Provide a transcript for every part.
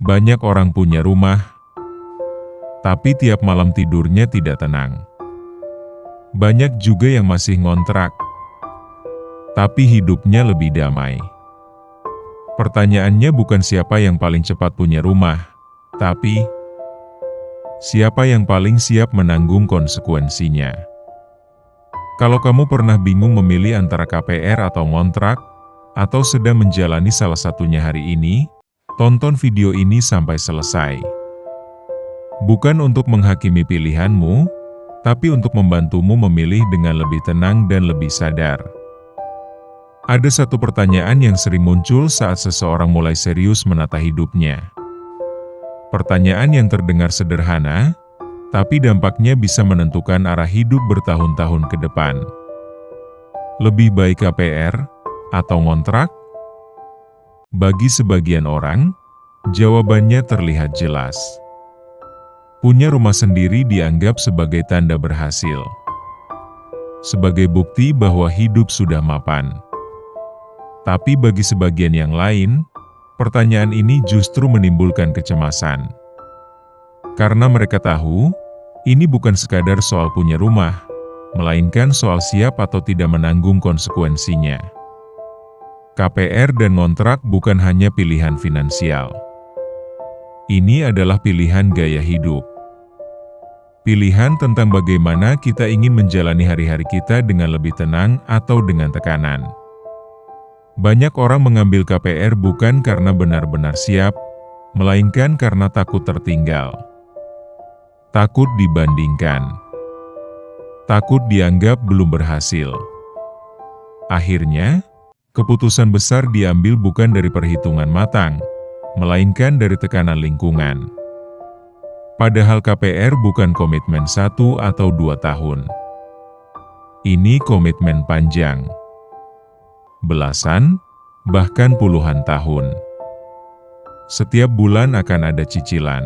Banyak orang punya rumah, tapi tiap malam tidurnya tidak tenang. Banyak juga yang masih ngontrak, tapi hidupnya lebih damai. Pertanyaannya bukan siapa yang paling cepat punya rumah, tapi siapa yang paling siap menanggung konsekuensinya. Kalau kamu pernah bingung memilih antara KPR atau ngontrak, atau sedang menjalani salah satunya hari ini, tonton video ini sampai selesai. Bukan untuk menghakimi pilihanmu, tapi untuk membantumu memilih dengan lebih tenang dan lebih sadar. Ada satu pertanyaan yang sering muncul saat seseorang mulai serius menata hidupnya. Pertanyaan yang terdengar sederhana, tapi dampaknya bisa menentukan arah hidup bertahun-tahun ke depan. Lebih baik KPR atau ngontrak? Bagi sebagian orang, jawabannya terlihat jelas. Punya rumah sendiri dianggap sebagai tanda berhasil, sebagai bukti bahwa hidup sudah mapan. Tapi bagi sebagian yang lain, pertanyaan ini justru menimbulkan kecemasan. Karena mereka tahu, ini bukan sekadar soal punya rumah, melainkan soal siap atau tidak menanggung konsekuensinya. KPR dan ngontrak bukan hanya pilihan finansial. Ini adalah pilihan gaya hidup. Pilihan tentang bagaimana kita ingin menjalani hari-hari kita dengan lebih tenang atau dengan tekanan. Banyak orang mengambil KPR bukan karena benar-benar siap, melainkan karena takut tertinggal. Takut dibandingkan. Takut dianggap belum berhasil. Akhirnya, keputusan besar diambil bukan dari perhitungan matang, melainkan dari tekanan lingkungan. Padahal KPR bukan komitmen 1 atau 2 tahun. Ini komitmen panjang. Belasan, bahkan puluhan tahun. Setiap bulan akan ada cicilan.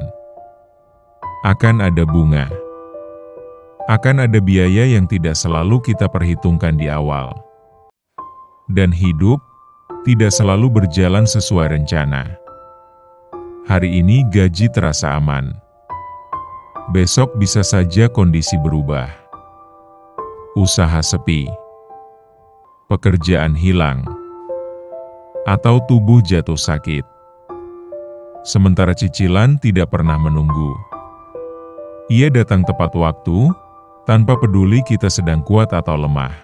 Akan ada bunga. Akan ada biaya yang tidak selalu kita perhitungkan di awal. Dan hidup tidak selalu berjalan sesuai rencana. Hari ini gaji terasa aman. Besok bisa saja kondisi berubah. Usaha sepi. Pekerjaan hilang. Atau tubuh jatuh sakit. Sementara cicilan tidak pernah menunggu. Ia datang tepat waktu, tanpa peduli kita sedang kuat atau lemah.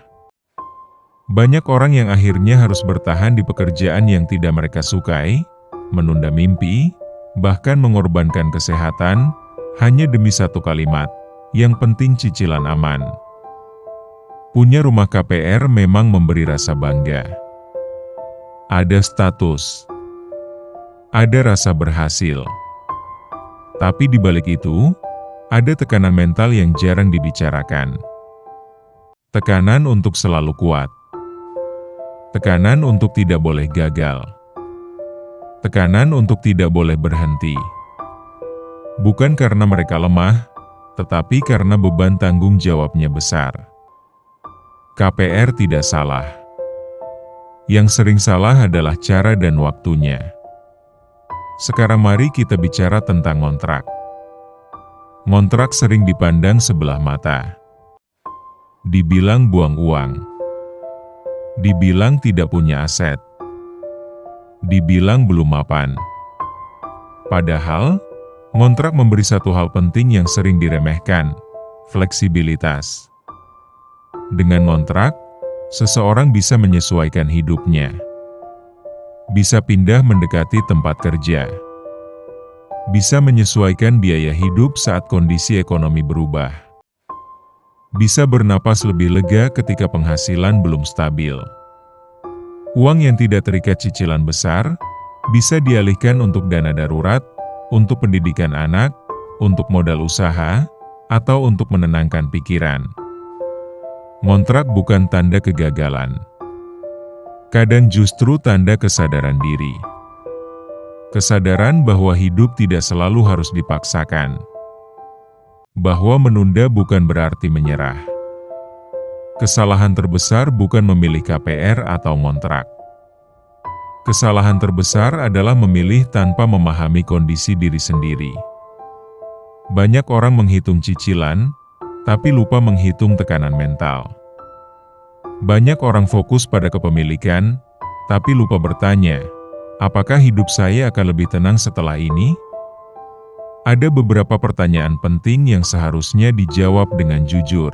Banyak orang yang akhirnya harus bertahan di pekerjaan yang tidak mereka sukai, menunda mimpi, bahkan mengorbankan kesehatan, hanya demi satu kalimat, yang penting cicilan aman. Punya rumah KPR memang memberi rasa bangga. Ada status. Ada rasa berhasil. Tapi di balik itu, ada tekanan mental yang jarang dibicarakan. Tekanan untuk selalu kuat. Tekanan untuk tidak boleh gagal. Tekanan untuk tidak boleh berhenti. Bukan karena mereka lemah, tetapi karena beban tanggung jawabnya besar. KPR tidak salah. Yang sering salah adalah cara dan waktunya. Sekarang mari kita bicara tentang ngontrak. Ngontrak sering dipandang sebelah mata. Dibilang buang uang. Dibilang tidak punya aset. Dibilang belum mapan. Padahal, ngontrak memberi satu hal penting yang sering diremehkan, fleksibilitas. Dengan ngontrak, seseorang bisa menyesuaikan hidupnya. Bisa pindah mendekati tempat kerja. Bisa menyesuaikan biaya hidup saat kondisi ekonomi berubah. Bisa bernapas lebih lega ketika penghasilan belum stabil. Uang yang tidak terikat cicilan besar, bisa dialihkan untuk dana darurat, untuk pendidikan anak, untuk modal usaha, atau untuk menenangkan pikiran. Ngontrak bukan tanda kegagalan. Kadang justru tanda kesadaran diri. Kesadaran bahwa hidup tidak selalu harus dipaksakan. Bahwa menunda bukan berarti menyerah. Kesalahan terbesar bukan memilih KPR atau ngontrak. Kesalahan terbesar adalah memilih tanpa memahami kondisi diri sendiri. Banyak orang menghitung cicilan, tapi lupa menghitung tekanan mental. Banyak orang fokus pada kepemilikan, tapi lupa bertanya, apakah hidup saya akan lebih tenang setelah ini? Ada beberapa pertanyaan penting yang seharusnya dijawab dengan jujur.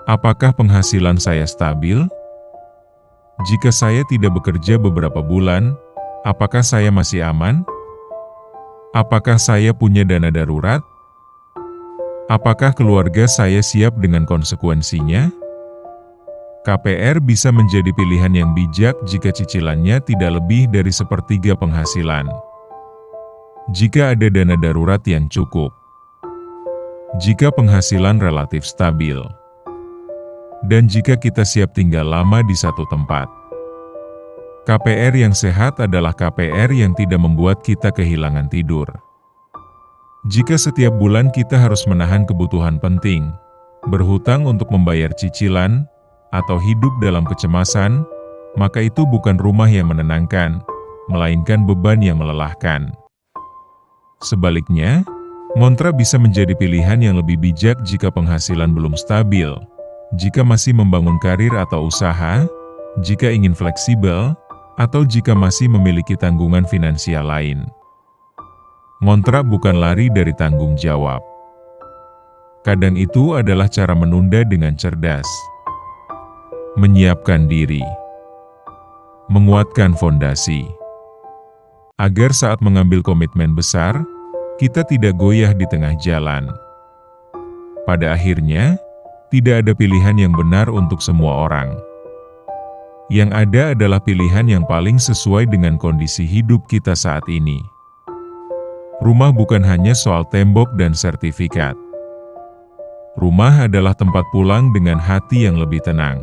Apakah penghasilan saya stabil? Jika saya tidak bekerja beberapa bulan, apakah saya masih aman? Apakah saya punya dana darurat? Apakah keluarga saya siap dengan konsekuensinya? KPR bisa menjadi pilihan yang bijak jika cicilannya tidak lebih dari sepertiga penghasilan. Jika ada dana darurat yang cukup. Jika penghasilan relatif stabil. Dan jika kita siap tinggal lama di satu tempat. KPR yang sehat adalah KPR yang tidak membuat kita kehilangan tidur. Jika setiap bulan kita harus menahan kebutuhan penting, berhutang untuk membayar cicilan, atau hidup dalam kecemasan, maka itu bukan rumah yang menenangkan, melainkan beban yang melelahkan. Sebaliknya, ngontrak bisa menjadi pilihan yang lebih bijak jika penghasilan belum stabil, jika masih membangun karir atau usaha, jika ingin fleksibel, atau jika masih memiliki tanggungan finansial lain. Ngontrak bukan lari dari tanggung jawab. Kadang itu adalah cara menunda dengan cerdas. Menyiapkan diri. Menguatkan fondasi. Agar saat mengambil komitmen besar, kita tidak goyah di tengah jalan. Pada akhirnya, tidak ada pilihan yang benar untuk semua orang. Yang ada adalah pilihan yang paling sesuai dengan kondisi hidup kita saat ini. Rumah bukan hanya soal tembok dan sertifikat. Rumah adalah tempat pulang dengan hati yang lebih tenang.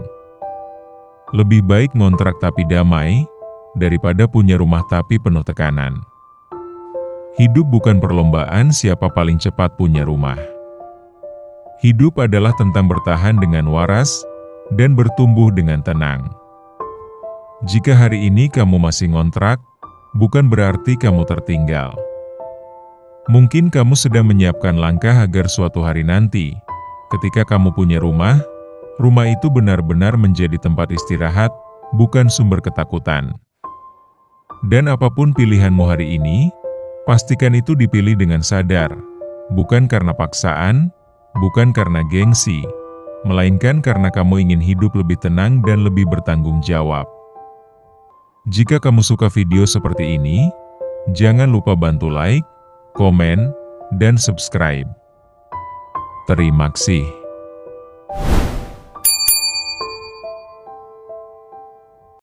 Lebih baik ngontrak tapi damai, daripada punya rumah tapi penuh tekanan. Hidup bukan perlombaan siapa paling cepat punya rumah. Hidup adalah tentang bertahan dengan waras, dan bertumbuh dengan tenang. Jika hari ini kamu masih ngontrak, bukan berarti kamu tertinggal. Mungkin kamu sedang menyiapkan langkah agar suatu hari nanti, ketika kamu punya rumah, rumah itu benar-benar menjadi tempat istirahat, bukan sumber ketakutan. Dan apapun pilihanmu hari ini, pastikan itu dipilih dengan sadar, bukan karena paksaan, bukan karena gengsi, melainkan karena kamu ingin hidup lebih tenang dan lebih bertanggung jawab. Jika kamu suka video seperti ini, jangan lupa bantu like, komen, dan subscribe. Terima kasih.